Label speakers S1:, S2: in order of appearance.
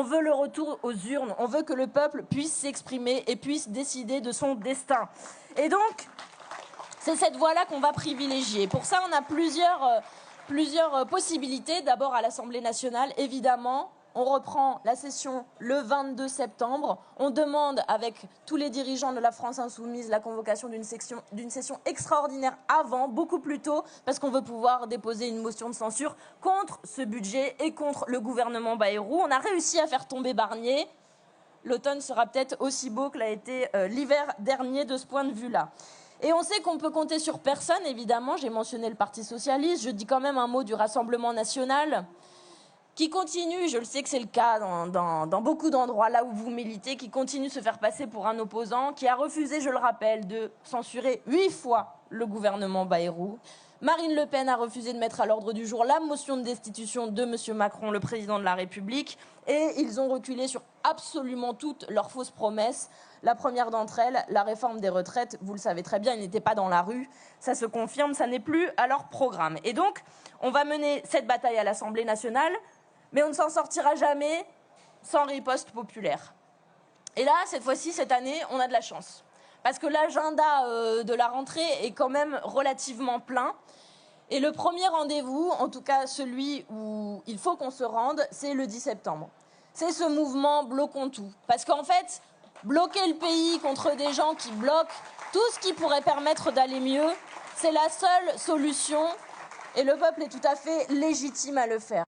S1: On veut le retour aux urnes. On veut que le peuple puisse s'exprimer et puisse décider de son destin. Et donc, c'est cette voie-là qu'on va privilégier. Pour ça, on a plusieurs possibilités. D'abord, à l'Assemblée nationale, évidemment, on reprend la session le 22 septembre. On demande, avec tous les dirigeants de la France insoumise, la convocation d'une session extraordinaire avant, beaucoup plus tôt, parce qu'on veut pouvoir déposer une motion de censure contre ce budget et contre le gouvernement Bayrou. On a réussi à faire tomber Barnier. L'automne sera peut-être aussi beau que l'a été l'hiver dernier de ce point de vue-là. Et on sait qu'on peut compter sur personne, évidemment. J'ai mentionné le Parti socialiste. Je dis quand même un mot du Rassemblement national, qui continue, je le sais que c'est le cas dans beaucoup d'endroits là où vous militez, qui continue de se faire passer pour un opposant, qui a refusé, je le rappelle, de censurer 8 fois le gouvernement Bayrou. Marine Le Pen a refusé de mettre à l'ordre du jour la motion de destitution de M. Macron, le président de la République, et ils ont reculé sur absolument toutes leurs fausses promesses. La première d'entre elles, la réforme des retraites, vous le savez très bien, ils n'étaient pas dans la rue, ça se confirme, ça n'est plus à leur programme. Et donc, on va mener cette bataille à l'Assemblée nationale, mais on ne s'en sortira jamais sans riposte populaire. Et là, cette fois-ci, cette année, on a de la chance. Parce que l'agenda de la rentrée est quand même relativement plein. Et le premier rendez-vous, en tout cas celui où il faut qu'on se rende, c'est le 10 septembre. C'est ce mouvement Bloquons tout. Parce qu'en fait, bloquer le pays contre des gens qui bloquent tout ce qui pourrait permettre d'aller mieux, c'est la seule solution. Et le peuple est tout à fait légitime à le faire.